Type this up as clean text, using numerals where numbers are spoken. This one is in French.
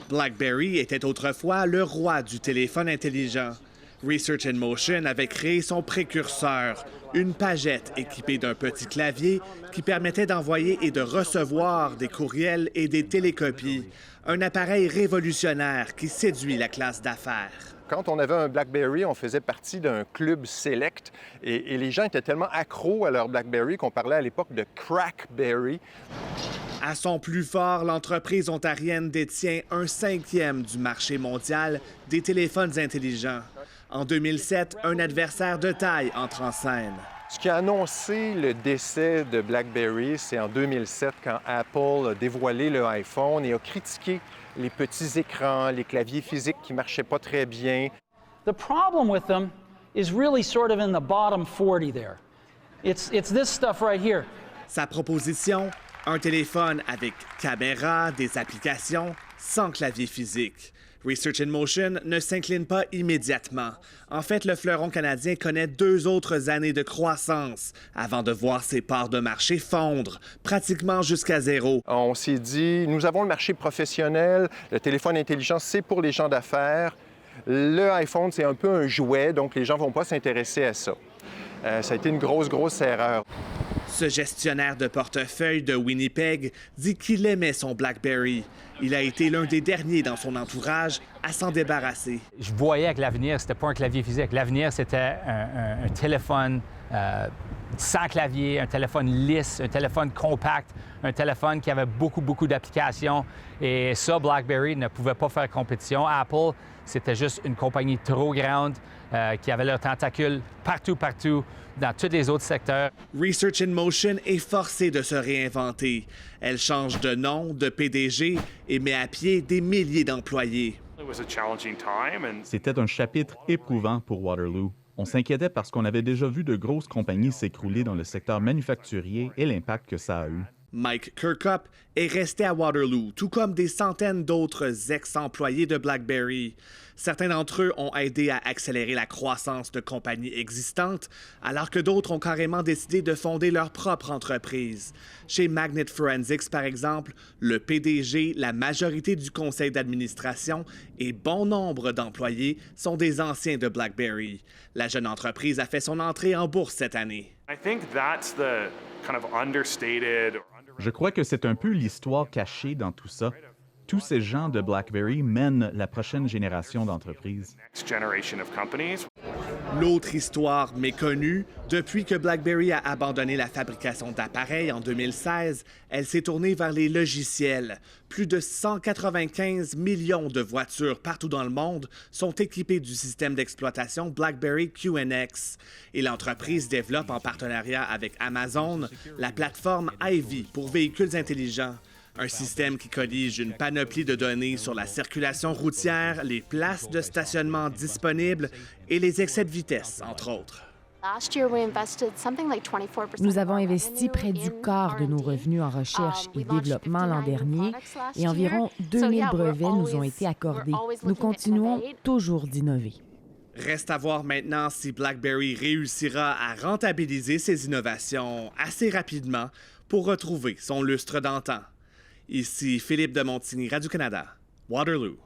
BlackBerry était autrefois le roi du téléphone intelligent. Research in Motion avait créé son précurseur, une pagette équipée d'un petit clavier qui permettait d'envoyer et de recevoir des courriels et des télécopies. Un appareil révolutionnaire qui séduit la classe d'affaires. Quand on avait un BlackBerry, on faisait partie d'un club select et les gens étaient tellement accros à leur BlackBerry qu'on parlait à l'époque de Crackberry. À son plus fort, l'entreprise ontarienne détient 1/5 du marché mondial des téléphones intelligents. En 2007, un adversaire de taille entre en scène. Ce qui a annoncé le décès de BlackBerry, c'est en 2007 quand Apple a dévoilé le iPhone et a critiqué les petits écrans, les claviers physiques qui ne marchaient pas très bien. The problem with them is really sort of in the bottom 40 there. It's this stuff right here. Sa proposition, un téléphone avec caméra, des applications, sans clavier physique. Research in Motion ne s'incline pas immédiatement. En fait, le fleuron canadien connaît 2 autres années de croissance avant de voir ses parts de marché fondre, pratiquement jusqu'à zéro. On s'est dit, nous avons le marché professionnel, le téléphone intelligent, c'est pour les gens d'affaires. Le iPhone, c'est un peu un jouet, donc les gens ne vont pas s'intéresser à ça. Ça a été une grosse erreur. Ce gestionnaire de portefeuille de Winnipeg dit qu'il aimait son BlackBerry. Il a été l'un des derniers dans son entourage à s'en débarrasser. Je voyais que l'avenir, c'était pas un clavier physique. L'avenir, c'était un téléphone sans clavier, un téléphone lisse, un téléphone compact, un téléphone qui avait beaucoup d'applications. Et ça, BlackBerry ne pouvait pas faire compétition. Apple, c'était juste une compagnie trop grande qui avait leurs tentacules partout, dans tous les autres secteurs. Research in Motion est forcée de se réinventer. Elle change de nom, de PDG et met à pied des milliers d'employés. C'était un chapitre éprouvant pour Waterloo. On s'inquiétait parce qu'on avait déjà vu de grosses compagnies s'écrouler dans le secteur manufacturier et l'impact que ça a eu. Mike Kirkup est resté à Waterloo, tout comme des centaines d'autres ex-employés de BlackBerry. Certains d'entre eux ont aidé à accélérer la croissance de compagnies existantes, alors que d'autres ont carrément décidé de fonder leur propre entreprise. Chez Magnet Forensics, par exemple, le PDG, la majorité du conseil d'administration et bon nombre d'employés sont des anciens de BlackBerry. La jeune entreprise a fait son entrée en bourse cette année. Je crois que c'est un peu l'histoire cachée dans tout ça. Tous ces gens de BlackBerry mènent la prochaine génération d'entreprises. L'autre histoire méconnue, depuis que BlackBerry a abandonné la fabrication d'appareils en 2016, elle s'est tournée vers les logiciels. Plus de 195 millions de voitures partout dans le monde sont équipées du système d'exploitation BlackBerry QNX. Et l'entreprise développe en partenariat avec Amazon la plateforme Ivy pour véhicules intelligents. Un système qui collige une panoplie de données sur la circulation routière, les places de stationnement disponibles et les excès de vitesse, entre autres. Nous avons investi près du quart de nos revenus en recherche et développement l'an dernier et environ 2000 brevets nous ont été accordés. Nous continuons toujours d'innover. Reste à voir maintenant si BlackBerry réussira à rentabiliser ses innovations assez rapidement pour retrouver son lustre d'antan. Ici Philippe de Montigny, Radio-Canada, Waterloo.